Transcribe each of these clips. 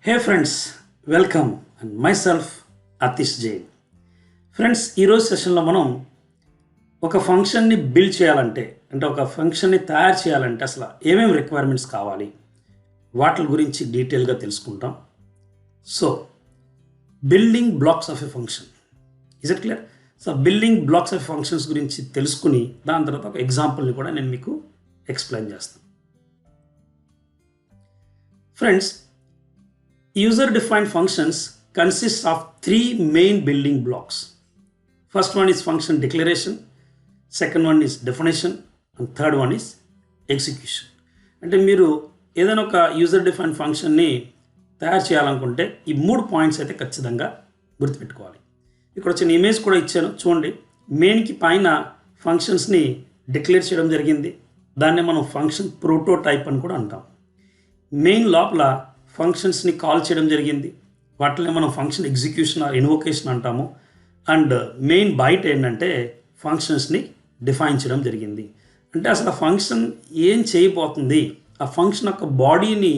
Hey friends, welcome and myself Atish Jain. Friends ఈరోజు సెషన్లో మనం ఒక ఫంక్షన్ని బిల్డ్ చేయాలంటే ఒక ఫంక్షన్ని తయారు చేయాలంటే అసలు ఏమేమి రిక్వైర్మెంట్స్ కావాలి వాటి గురించి డీటెయిల్గా తెలుసుకుంటాం. So building blocks of a function, is it clear? So building blocks of functions గురించి తెలుసుకుని దాని తర్వాత ఒక ఎగ్జాంపుల్ని కూడా నేను మీకు ఎక్స్ప్లెయిన్ చేస్తాను. Friends, user-defined functions consist of three main building blocks. First one is function declaration, second one is definition, and third one is execution. అంటే మీరు ఏదైనా ఒక యూజర్ డిఫైన్ ఫంక్షన్ని తయారు చేయాలనుకుంటే ఈ 3 పాయింట్స్ అయితే ఖచ్చితంగా గుర్తుపెట్టుకోవాలి. ఇక్కడ వచ్చిన ఇమేజ్ కూడా ఇచ్చాను చూడండి. మెయిన్కి పైన ఫంక్షన్స్ని డిక్లేర్ చేయడం జరిగింది. దాన్ని మనం ఫంక్షన్ ప్రోటోటైప్ అని కూడా అంటాం. మెయిన్ లోపల ఫంక్షన్స్ని కాల్ చేయడం జరిగింది. వాటిని మనం ఫంక్షన్ ఎగ్జిక్యూషన్ ఆర్ ఇన్వోకేషన్ అంటాము. అండ్ మెయిన్ బయట ఏంటంటే ఫంక్షన్స్ని డిఫైన్ చేయడం జరిగింది. అంటే అసలు ఆ ఫంక్షన్ ఏం చేయబోతుంది, ఆ ఫంక్షన్ యొక్క బాడీని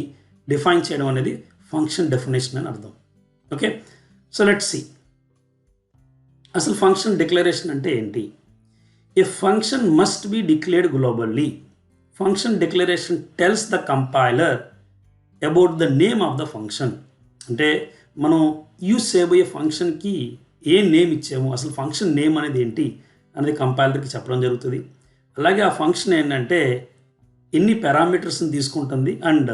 డిఫైన్ చేయడం అనేది ఫంక్షన్ డెఫినేషన్ అని అర్థం. ఓకే, సో లెట్స్ సీ అసలు ఫంక్షన్ డిక్లరేషన్ అంటే ఏంటి. A function must be declared globally. Function declaration tells the compiler about the name of the function. అంటే మనం యూజ్ చేయబోయే ఫంక్షన్కి ఏ నేమ్ ఇచ్చాము, అసలు ఫంక్షన్ నేమ్ అనేది ఏంటి అనేది కంపైలర్కి చెప్పడం జరుగుతుంది. అలాగే ఆ ఫంక్షన్ ఏంటంటే ఎన్ని పారామీటర్స్ని తీసుకుంటుంది అండ్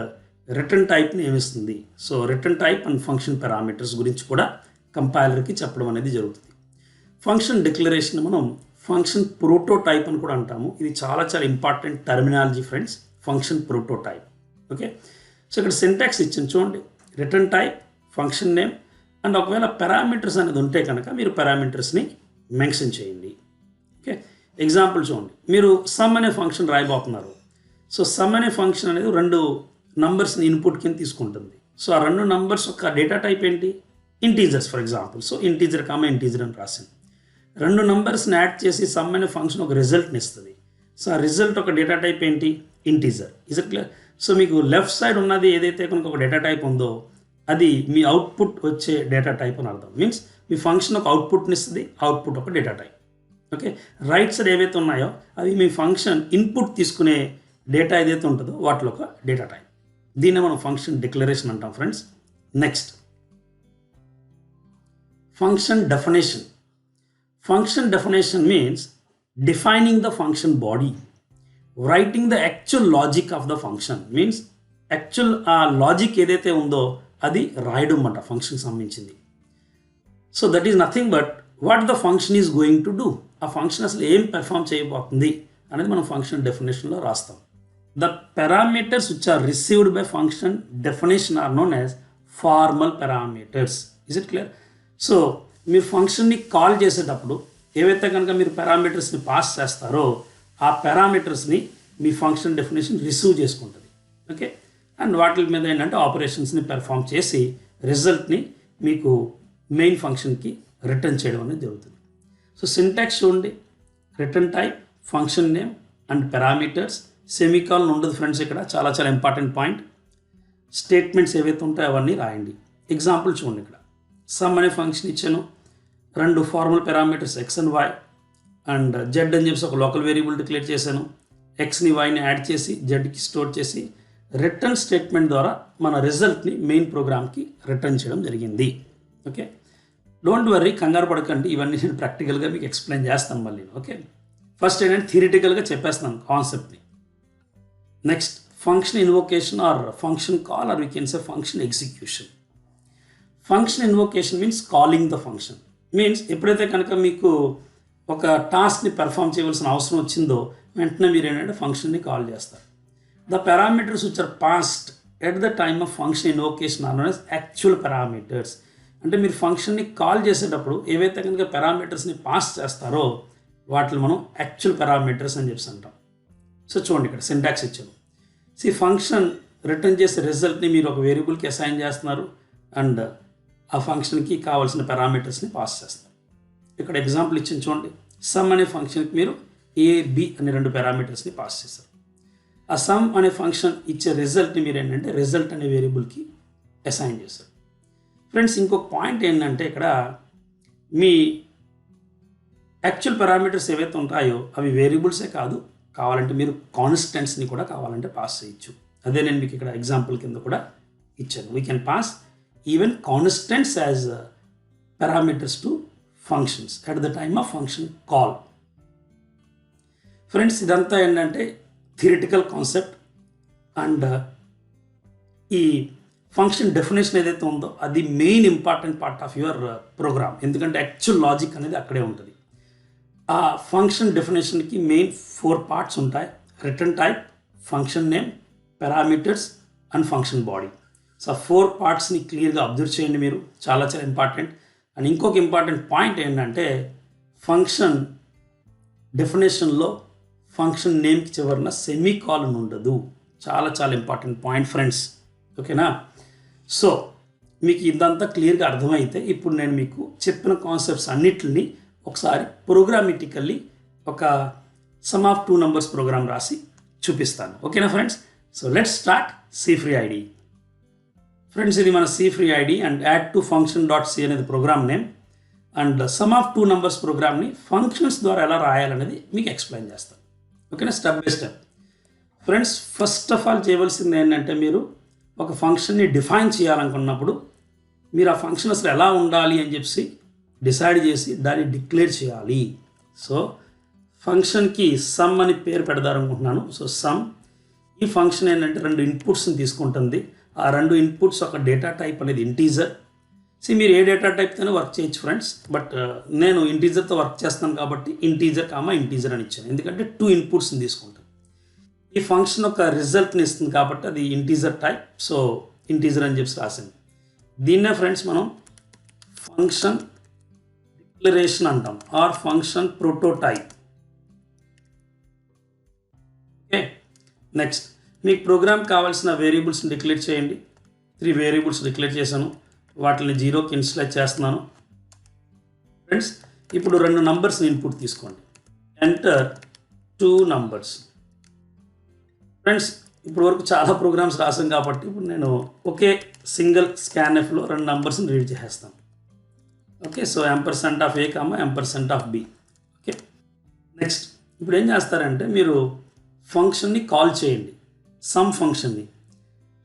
రిటర్న్ టైప్ని ఏమిస్తుంది. So return type and function parameters గురించి కూడా కంపైలర్కి చెప్పడం అనేది జరుగుతుంది. ఫంక్షన్ డిక్లరేషన్ మనం ఫంక్షన్ ప్రోటోటైప్ అని కూడా అంటాము. ఇది చాలా చాలా important terminology friends, function prototype. Okay, so ఇక్కడ సింటాక్స్ ఇచ్చింది చూడండి. Return type, function name and ఒకవేళ పారామీటర్స్ అనేది ఉంటే కనుక మీరు పారామీటర్స్ని మెన్షన్ చేయండి. ఓకే, ఎగ్జాంపుల్ చూడండి. మీరు సమ్ అనే ఫంక్షన్ రాయబోతున్నారు. సో సమ్ అనే ఫంక్షన్ అనేది 2 నంబర్స్ని ఇన్పుట్ కింద తీసుకుంటుంది. సో ఆ 2 నంబర్స్ యొక్క డేటా టైప్ ఏంటి? Integers for example. So integer integer అని రాసింది. 2 నంబర్స్ని యాడ్ చేసి సమ్ అనే ఫంక్షన్ ఒక రిజల్ట్ని ఇస్తుంది. సో ఆ రిజల్ట్ ఒక డేటా టైప్ ఏంటి? Integer. Is it clear? So మీకు లెఫ్ట్ సైడ్ ఉన్నది ఏదైతే కనుక ఒక డేటా టైప్ ఉందో అది మీ అవుట్పుట్ వచ్చే డేటా టైప్ అని అర్థం. మీన్స్ మీ ఫంక్షన్ ఒక అవుట్పుట్ని ఇస్తుంది, అవుట్పుట్ ఒక data type. Okay, right side ఏవైతే ఉన్నాయో అవి మీ ఫంక్షన్ ఇన్పుట్ తీసుకునే డేటా ఏదైతే ఉంటుందో వాటిలో ఒక డేటా టైప్. దీన్ని మనం ఫంక్షన్ డిక్లరేషన్ అంటాం friends. Next function definition. Function definition means defining the function body, writing the actual logic of the function. Means actual ఆ లాజిక్ ఏదైతే ఉందో అది రాయడం అన్నమాట ఫంక్షన్కి సంబంధించింది. So that is nothing but what the function is going to do. ఆ function అసలు ఏం పెర్ఫామ్ చేయబోతుంది అనేది మనం ఫంక్షన్ డెఫినేషన్లో రాస్తాం. The parameters which are received by function definition are known as formal parameters. Is it clear? So మీరు ఫంక్షన్ని కాల్ చేసేటప్పుడు ఏవైతే కనుక మీరు పారామీటర్స్ని పాస్ చేస్తారో ఆ పారామీటర్స్ని మీ ఫంక్షన్ డెఫినేషన్ రిసీవ్ చేసుకుంటుంది. ఓకే, అండ్ వాటి మీద ఏంటంటే ఆపరేషన్స్ని పెర్ఫామ్ చేసి రిజల్ట్ని మీకు మెయిన్ ఫంక్షన్కి రిటర్న్ చేయడం అనేది జరుగుతుంది. సో సింటాక్స్ చూడండి. Return type, function name and parameters. Semicolon ఉండదు ఫ్రెండ్స్. ఇక్కడ చాలా చాలా ఇంపార్టెంట్ పాయింట్. స్టేట్మెంట్స్ ఏవైతే ఉంటాయో అవన్నీ రాయండి. ఎగ్జాంపుల్ చూడండి. ఇక్కడ సమ్ అనే ఫంక్షన్ ఇచ్చాను. 2 formal parameters x and y and z అని చెప్పేసి ఒక లోకల్ వేరియబుల్ డిక్లేర్ చేశాను. ఎక్స్ని వైని యాడ్ చేసి జెడ్కి స్టోర్ చేసి రిటర్న్ స్టేట్మెంట్ ద్వారా మన రిజల్ట్ని మెయిన్ ప్రోగ్రామ్కి రిటర్న్ చేయడం జరిగింది. ఓకే, డోంట్ వర్రీ, కంగారు పడకండి. ఇవన్నీ నేను ప్రాక్టికల్గా మీకు ఎక్స్ప్లెయిన్ చేస్తాను మళ్ళీ. ఓకే, ఫస్ట్ ఏంటంటే థియరిటికల్గా చెప్పేస్తాను కాన్సెప్ట్ని. Next function invocation or function call or we can say function execution. Function invocation means calling the function. Means ఎప్పుడైతే కనుక మీకు ఒక టాస్క్ని పెర్ఫామ్ చేయవలసిన అవసరం వచ్చిందో వెంటనే మీరు ఏంటంటే ఫంక్షన్ని కాల్ చేస్తారు. The parameters which are passed at the time of function invocation are known as actual parameters. అంటే మీరు ఫంక్షన్ని కాల్ చేసేటప్పుడు ఏవైతే కనుక పారామీటర్స్ని పాస్ చేస్తారో వాటిని మనం యాక్చువల్ పారామీటర్స్ అని చెప్పి అంటాం. సో చూడండి, ఇక్కడ సింటాక్స్ ఇచ్చాము. ఫంక్షన్ రిటర్న్ చేసే రిజల్ట్ని మీరు ఒక వేరియబుల్కి అసైన్ చేస్తున్నారు అండ్ ఆ ఫంక్షన్కి కావాల్సిన పారామీటర్స్ని పాస్ చేస్తారు. ఇక్కడ ఎగ్జాంపుల్ ఇచ్చింది చూడండి. సమ్ అనే ఫంక్షన్కి మీరు ఏ, బి అనే 2 పారామీటర్స్ని పాస్ చేస్తారు. ఆ సమ్ అనే ఫంక్షన్ ఇచ్చే రిజల్ట్ని మీరు ఏంటంటే రిజల్ట్ అనే వేరియబుల్కి అసైన్ చేశారు. ఫ్రెండ్స్ ఇంకొక పాయింట్ ఏంటంటే ఇక్కడ మీ యాక్చువల్ పారామీటర్స్ ఏవైతే ఉంటాయో అవి వేరియబుల్సే కాదు, కావాలంటే మీరు కాన్స్టెంట్స్ని కూడా కావాలంటే పాస్ చేయొచ్చు. అదే నేను మీకు ఇక్కడ ఎగ్జాంపుల్ కింద కూడా ఇచ్చాను. We can pass even constants as parameters to functions at the time of function call. Friends ఇదంతా ఏంటంటే థియరిటికల్ కాన్సెప్ట్. అండ్ ఈ ఫంక్షన్ డెఫినేషన్ ఏదైతే ఉందో అది main important part of your program, ఎందుకంటే యాక్చువల్ లాజిక్ అనేది అక్కడే ఉంటుంది. ఆ ఫంక్షన్ డెఫినేషన్కి మెయిన్ 4 పార్ట్స్ ఉంటాయి: return type, function name, parameters and function body. So 4 పార్ట్స్ని క్లియర్గా అబ్జర్వ్ చేయండి మీరు, చాలా చాలా ఇంపార్టెంట్. అండ్ ఇంకొక ఇంపార్టెంట్ పాయింట్ ఏంటంటే ఫంక్షన్ డెఫినేషన్లో ఫంక్షన్ నేమ్కి చివరన సెమీ కాలన్ ఉండదు. చాలా చాలా ఇంపార్టెంట్ పాయింట్ ఫ్రెండ్స్, ఓకేనా? సో మీకు ఇదంతా క్లియర్గా అర్థమైతే ఇప్పుడు నేను మీకు చెప్పిన కాన్సెప్ట్స్ అన్నిటిని ఒకసారి ప్రోగ్రామటికల్లీ ఒక సమ్ ఆఫ్ 2 నంబర్స్ ప్రోగ్రామ్ రాసి చూపిస్తాను, ఓకేనా friends? So let's start C free IDE. Friends ఇది మన C free IDE and add two function dot C అనేది program name. And sum of 2 numbers ప్రోగ్రామ్ని ఫంక్షన్స్ ద్వారా ఎలా రాయాలనేది మీకు ఎక్స్ప్లెయిన్ చేస్తాను, ఓకేనా? Step by step. Friends first of all చేయవలసింది ఏంటంటే మీరు ఒక ఫంక్షన్ని డిఫైన్ చేయాలనుకున్నప్పుడు మీరు ఆ ఫంక్షన్ అసలు ఎలా ఉండాలి అని చెప్పి డిసైడ్ చేసి దాన్ని డిక్లేర్ చేయాలి. సో ఫంక్షన్కి సమ్ అని పేరు పెడదారనుకుంటున్నాను. సో సమ్, ఈ ఫంక్షన్ ఏంటంటే 2 ఇన్పుట్స్ని తీసుకుంటుంది. ఆ 2 ఇన్పుట్స్ ఒక డేటా టైప్ అనేది ఇంటీజర్. మీరు ఏ డేటా టైప్తోనే వర్క్ చేయొచ్చు ఫ్రెండ్స్, బట్ నేను ఇంటీజర్తో వర్క్ చేస్తాను కాబట్టి ఇంటీజర్ అని ఇచ్చాను, ఎందుకంటే 2 ఇన్పుట్స్ని తీసుకుంటాను. ఈ ఫంక్షన్ ఒక రిజల్ట్ని ఇస్తుంది కాబట్టి అది ఇంటీజర్ టైప్, సో ఇంటీజర్ అని చెప్పి రాసింది. దీన్నే ఫ్రెండ్స్ మనం ఫంక్షన్ డిక్లరేషన్ అంటాం or function prototype. Okay, next మీకు ప్రోగ్రామ్ కావాల్సిన వేరియబుల్స్ని డిక్లేర్ చేయండి. 3 వేరియబుల్స్ డిక్లేర్ చేశాను, వాటిని 0కి ఇనిషియలైజ్ చేస్తున్నాను. ఫ్రెండ్స్ ఇప్పుడు 2 నంబర్స్ని ఇన్పుట్ తీసుకోండి. Enter 2 numbers. ఫ్రెండ్స్ ఇప్పుడు వరకు చాలా ప్రోగ్రామ్స్ రాసాం కాబట్టి ఇప్పుడు నేను ఒకే సింగిల్ స్కాన్ఎఫ్లో 2 నంబర్స్ని రీడ్ చేసేస్తాను. Okay, so %(a), %(b). Okay, next ఇప్పుడు ఏం చేస్తారంటే మీరు ఫంక్షన్ని కాల్ చేయండి, సమ్ ఫంక్షన్ని.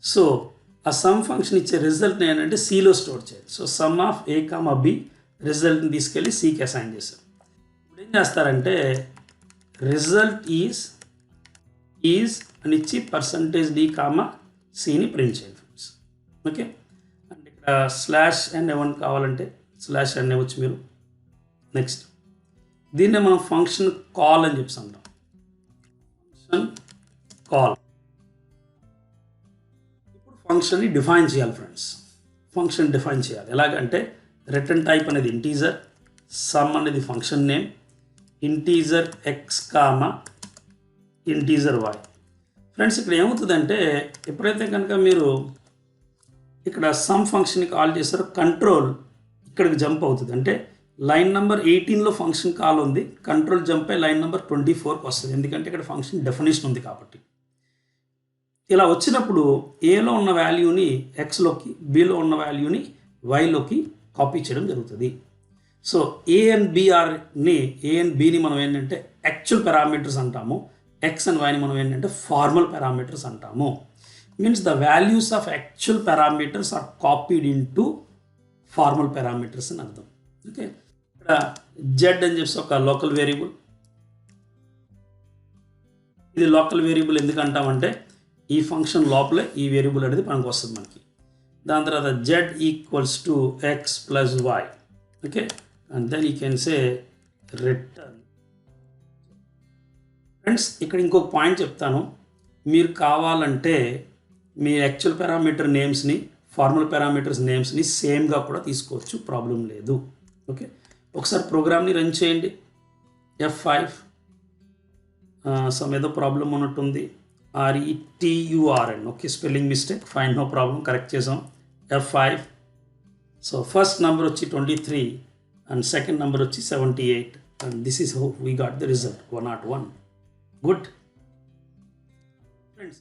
సో ఆ సమ్ ఫంక్షన్ ఇచ్చే రిజల్ట్ని ఏంటంటే సిలో స్టోర్ చేయాలి. సో $(a), రిజల్ట్ని తీసుకెళ్ళి సికి అసైన్ చేశారు. ఇప్పుడు ఏం చేస్తారంటే రిజల్ట్ ఈజ్ అని ఇచ్చి %d, సిని ప్రింట్ చేయండి ఫ్రెండ్స్. ఓకే, అండ్ ఇక్కడ /n కావాలంటే /n ఇవ్వచ్చు మీరు. నెక్స్ట్ దీన్నే మనం ఫంక్షన్ కాల్ అని చెప్పి అంటాం, ఫంక్షన్ కాల్. ఇప్పుడు ఫంక్షన్ని డిఫైన్ చేయాలి ఫ్రెండ్స్. ఫంక్షన్ డిఫైన్ చేయాలి ఎలాగంటే రిటర్న్ టైప్ అనేది ఇంటీజర్, సమ్ అనేది function name, integer x, integer y. Friends ఇక్కడ ఏమవుతుందంటే ఎప్పుడైతే కనుక మీరు ఇక్కడ సమ్ ఫంక్షన్ని కాల్ చేస్తారో కంట్రోల్ ఇక్కడికి జంప్ అవుతుంది. అంటే లైన్ నెంబర్ 18లో ఫంక్షన్ కాల్ ఉంది, కంట్రోల్ జంప్ అయి లైన్ నెంబర్ 24కి వస్తుంది, ఎందుకంటే ఇక్కడ ఫంక్షన్ డెఫినేషన్ ఉంది కాబట్టి. ఇలా వచ్చినప్పుడు ఏలో ఉన్న వాల్యూని ఎక్స్లోకి, బిలో ఉన్న వాల్యూని వైలోకి కాపీ చేయడం జరుగుతుంది. సో ఏ అండ్ బిని మనం ఏంటంటే యాక్చువల్ పారామీటర్స్ అంటాము, ఎక్స్ అండ్ వైని మనం ఏంటంటే ఫార్మల్ పారామీటర్స్ అంటాము. Means the values of actual parameters are copied into formal parameters అని అర్థం. ఓకే, ఇక్కడ జెడ్ అని చెప్పి ఒక లోకల్ వేరియబుల్. ఇది లోకల్ వేరియబుల్ ఎందుకు అంటామంటే ఈ ఫంక్షన్ లోపలే ఈ వేరియబుల్ అనేది మనకు వస్తుంది మనకి. దాని తర్వాత z equals to x plus y. Okay, and then you can say return. Friends ఇక్కడ ఇంకొక పాయింట్ చెప్తాను, మీరు కావాలంటే మీ యాక్చువల్ పారామీటర్ నేమ్స్ని, ఫార్మల్ పారామీటర్స్ నేమ్స్ని సేమ్గా కూడా తీసుకోవచ్చు, ప్రాబ్లం లేదు. ఓకే, ఒకసారి ప్రోగ్రామ్ని రన్ చేయండి. F5 సమ్ ఏదో ప్రాబ్లం ఉన్నట్టుంది, RETURN. Okay, spelling mistake, fine, no problem, correct చేసాం. F5. సో ఫస్ట్ నెంబర్ వచ్చి 23 అండ్ సెకండ్ నెంబర్ వచ్చి 78 and this is how we got the result 101. Good friends,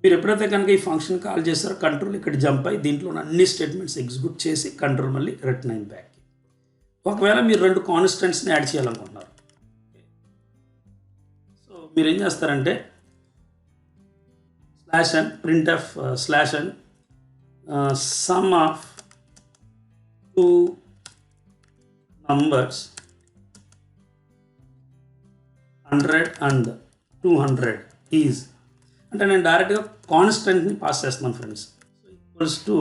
మీరు ఎప్పుడైతే కనుక ఈ ఫంక్షన్ కాల్ చేస్తారో కంట్రోల్ ఇక్కడ జంప్ అయ్యి దీంట్లో ఉన్న అన్ని స్టేట్మెంట్స్ ఎగ్జిక్యూట్ చేసి కంట్రోల్ మళ్ళీ రిటర్న్ అయింది బ్యాక్. ఒకవేళ మీరు 2 కాన్స్టెంట్స్ని యాడ్ చేయాలనుకుంటున్నారు, సో మీరు ఏం చేస్తారంటే /n printf /n sum of 2 numbers 100 and 200 is అంటే నేను డైరెక్ట్గా కాన్స్టెంట్ని పాస్ చేస్తున్నాను ఫ్రెండ్స్. సో ఈక్వల్స్ టు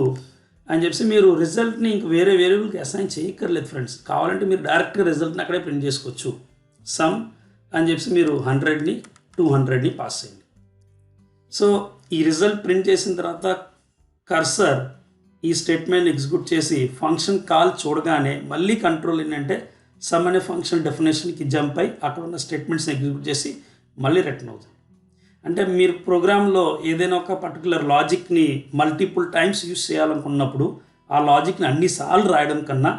అని చెప్పి మీరు రిజల్ట్ని ఇంక వేరే వేరియబుల్కి అసైన్ చేయక్కర్లేదు ఫ్రెండ్స్. కావాలంటే మీరు డైరెక్ట్గా రిజల్ట్ని అక్కడే ప్రింట్ చేసుకోవచ్చు. సమ్ అని చెప్పి మీరు 100ని 200ని పాస్ చేయండి. సో ఈ రిజల్ట్ ప్రింట్ చేసిన తర్వాత కర్సర్ ఈ స్టేట్మెంట్ ఎగ్జిక్యూట్ చేసి ఫంక్షన్ కాల్ చూడగానే మళ్ళీ కంట్రోల్ ఏంటంటే సమ్ అనే ఫంక్షన్ డెఫినేషన్కి జంప్ అయి అక్కడ ఉన్న స్టేట్మెంట్స్ని ఎగ్జిక్యూట్ చేసి మళ్ళీ రిటర్న్ అవుతుంది. అంటే మీరు ప్రోగ్రాంలో ఏదైనా ఒక పర్టికులర్ లాజిక్ని మల్టిపుల్ టైమ్స్ యూస్ చేయాలనుకున్నప్పుడు ఆ లాజిక్ని అన్నిసార్లు రాయడం కన్నా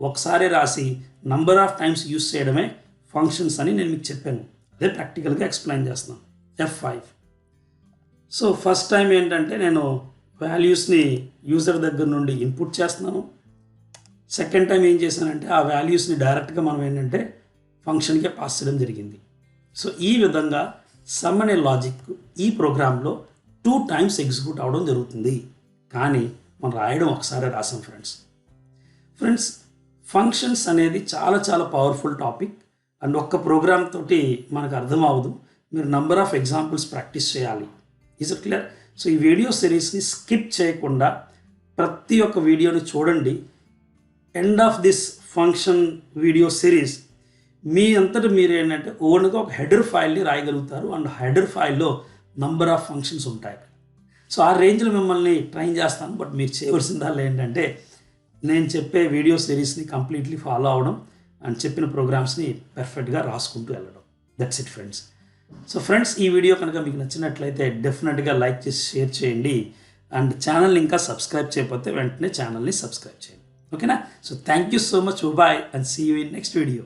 ఒకసారి రాసి నంబర్ ఆఫ్ టైమ్స్ యూస్ చేయడమే ఫంక్షన్స్ అని నేను మీకు చెప్పాను. అదే ప్రాక్టికల్గా ఎక్స్ప్లెయిన్ చేస్తున్నాను. F5. సో ఫస్ట్ టైం ఏంటంటే నేను వాల్యూస్ని యూజర్ దగ్గర నుండి ఇన్పుట్ చేస్తున్నాను. సెకండ్ టైం ఏం చేశానంటే ఆ వాల్యూస్ని డైరెక్ట్గా మనం ఏంటంటే ఫంక్షన్కే పాస్ చేయడం జరిగింది. సో ఈ విధంగా సమ్ అనే లాజిక్ ఈ ప్రోగ్రాంలో 2 టైమ్స్ ఎగ్జిక్యూట్ అవ్వడం జరుగుతుంది, కానీ మనం రాయడం ఒకసారి రాసాం ఫ్రెండ్స్. ఫంక్షన్స్ అనేది చాలా చాలా పవర్ఫుల్ టాపిక్ అండ్ ఒక్క ప్రోగ్రామ్ తోటి మనకు అర్థం అవ్వదు. మీరు నంబర్ ఆఫ్ ఎగ్జాంపుల్స్ ప్రాక్టీస్ చేయాలి. Is it clear? సో ఈ వీడియో సిరీస్ని స్కిప్ చేయకుండా ప్రతి ఒక్క వీడియోని చూడండి. End of this function video series మీ అంతటా మీరు ఏంటంటే ఓన్గా ఒక హెడర్ ఫైల్ని రాయగలుగుతారు అండ్ హెడర్ ఫైల్లో నంబర్ ఆఫ్ ఫంక్షన్స్ ఉంటాయి. సో ఆ రేంజ్లో మిమ్మల్ని ట్రైన్ చేస్తాను. బట్ మీరు చేయవలసిందల్లా ఏంటంటే నేను చెప్పే వీడియో సిరీస్ని కంప్లీట్లీ ఫాలో అవ్వడం అండ్ చెప్పిన ప్రోగ్రామ్స్ని పర్ఫెక్ట్గా రాసుకుంటూ వెళ్ళడం. That's it friends. So friends, ఈ వీడియో కనుక మీకు నచ్చినట్లయితే డెఫినెట్గా లైక్ చేసి షేర్ చేయండి అండ్ ఛానల్ని ఇంకా సబ్స్క్రైబ్ చేయకపోతే వెంటనే ఛానల్ని సబ్స్క్రైబ్ చేయండి. ఓకేనా? So thank you so much. Bye and see you in next video.